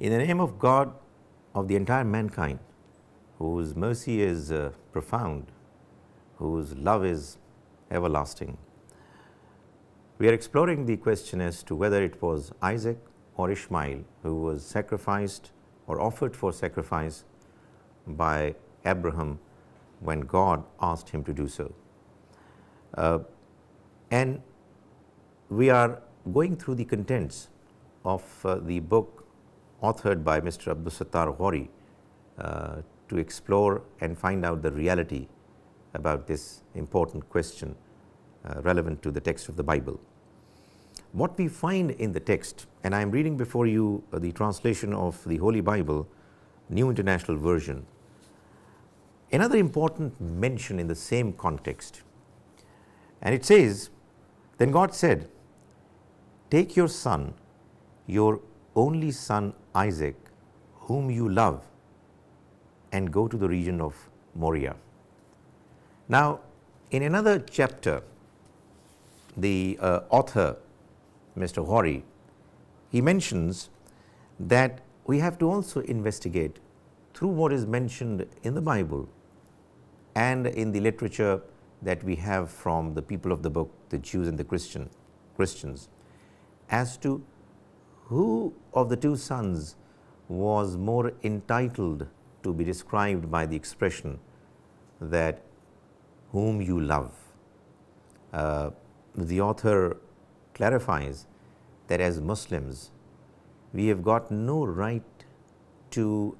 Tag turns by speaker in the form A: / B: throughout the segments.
A: In the name of God, of the entire mankind, whose mercy is profound, whose love is everlasting, we are exploring the question as to whether it was Isaac or Ishmael who was sacrificed or offered for sacrifice by Abraham when God asked him to do so. And we are going through the contents of the book authored by Mr. Abdus Sattar Ghauri to explore and find out the reality about this important question relevant to the text of the Bible. What we find in the text, and I am reading before you the translation of the Holy Bible, New International Version, another important mention in the same context, and it says, "Then God said, take your son, your only son Isaac, whom you love, and go to the region of Moriah." Now, in another chapter, the author, Mr. Ghauri, he mentions that we have to also investigate through what is mentioned in the Bible and in the literature that we have from the people of the book, the Jews and the Christians, as to who of the two sons was more entitled to be described by the expression that whom you love. The author clarifies that as Muslims, we have got no right to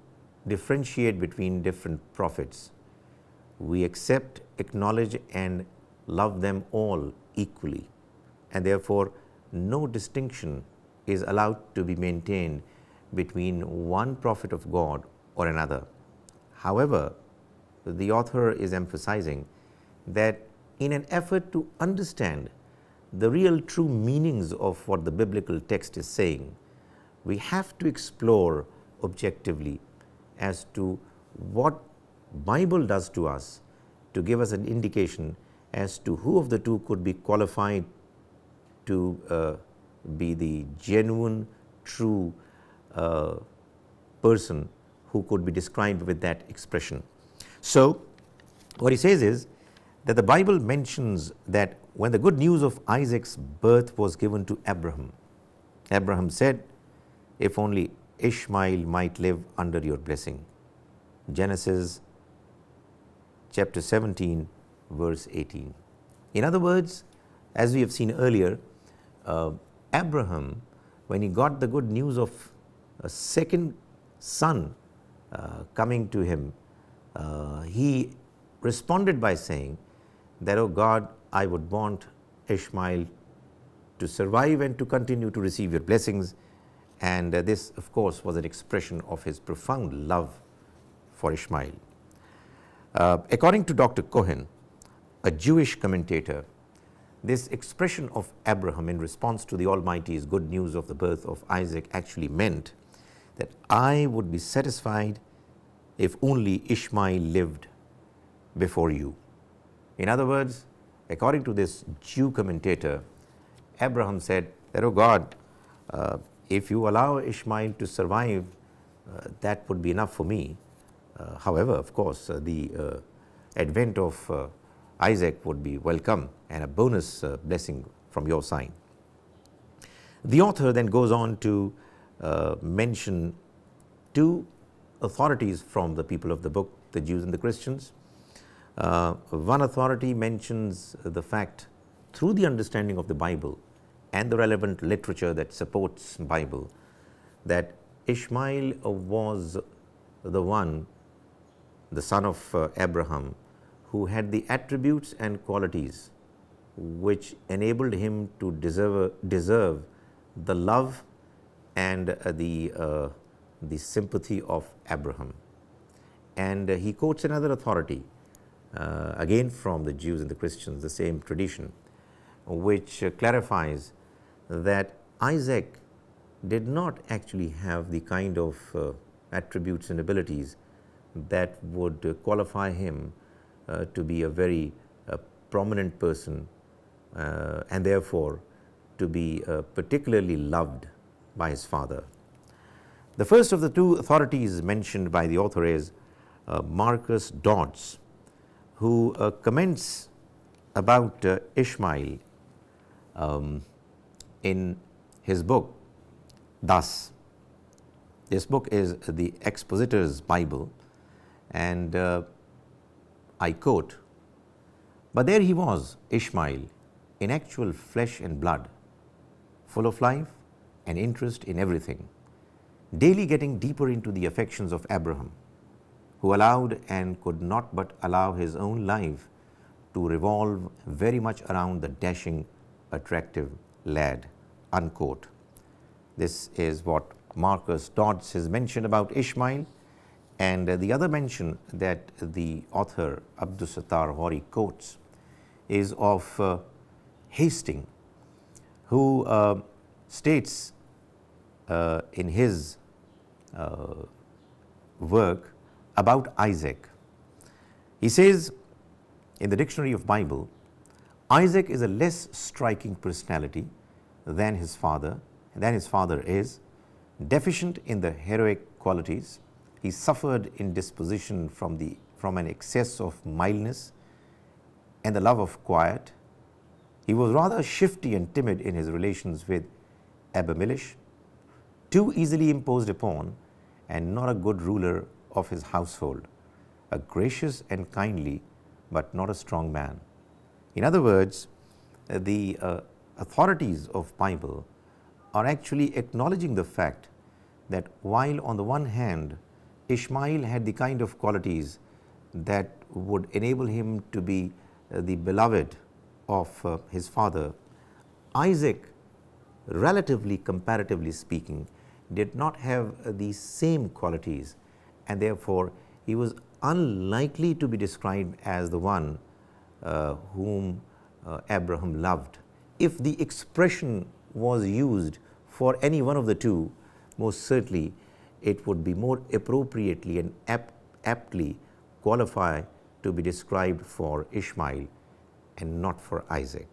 A: differentiate between different prophets. We accept, acknowledge and love them all equally, and therefore no distinction is allowed to be maintained between one prophet of God or another. However, the author is emphasizing that in an effort to understand the real true meanings of what the biblical text is saying, we have to explore objectively as to what Bible does to us to give us an indication as to who of the two could be qualified to be the genuine, true person who could be described with that expression. So, what he says is that the Bible mentions that when the good news of Isaac's birth was given to Abraham, Abraham said, "If only Ishmael might live under your blessing." Genesis chapter 17 verse 18. In other words, as we have seen earlier, Abraham, when he got the good news of a second son coming to him, he responded by saying that, "Oh God, I would want Ishmael to survive and to continue to receive your blessings." And this of course was an expression of his profound love for Ishmael. According to Dr. Cohen, a Jewish commentator, this expression of Abraham in response to the Almighty's good news of the birth of Isaac actually meant that I would be satisfied if only Ishmael lived before you. In other words, according to this Jew commentator, Abraham said that, "Oh God, if you allow Ishmael to survive, that would be enough for me." However, of course, the advent of Isaac would be welcome and a bonus blessing from your side. The author then goes on to mention two authorities from the people of the book, the Jews and the Christians. One authority mentions the fact, through the understanding of the Bible and the relevant literature that supports Bible, that Ishmael was the one, the son of Abraham, who had the attributes and qualities which enabled him to deserve the love and the sympathy of Abraham. And he quotes another authority, again from the Jews and the Christians, the same tradition, which clarifies that Isaac did not actually have the kind of attributes and abilities that would qualify him to be a very prominent person and therefore to be particularly loved by his father. The first of the two authorities mentioned by the author is Marcus Dodds, who comments about Ishmael in his book thus. This book is the Expositor's Bible, and I quote, "But there he was, Ishmael, in actual flesh and blood, full of life and interest in everything, daily getting deeper into the affections of Abraham, who allowed and could not but allow his own life to revolve very much around the dashing, attractive lad," unquote. This is what Marcus Dodds has mentioned about Ishmael. And the other mention that the author Abdus Ghauri quotes is of Hastings, who states in his work about Isaac. He says in the Dictionary of Bible, Isaac is a less striking personality than his father is, deficient in the heroic qualities. He suffered in disposition from an excess of mildness and the love of quiet. He was rather shifty and timid in his relations with Abimelech, too easily imposed upon, and not a good ruler of his household, a gracious and kindly, but not a strong man. In other words, the authorities of Bible are actually acknowledging the fact that while on the one hand Ishmael had the kind of qualities that would enable him to be the beloved of his father, Isaac, relatively, comparatively speaking, did not have the same qualities, and therefore he was unlikely to be described as the one whom Abraham loved. If the expression was used for any one of the two, most certainly it would be more appropriately and aptly qualify to be described for Ishmael and not for Isaac.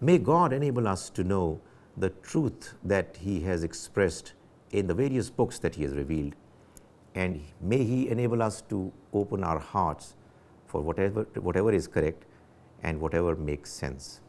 A: May God enable us to know the truth that He has expressed in the various books that He has revealed, and may He enable us to open our hearts for whatever is correct and whatever makes sense.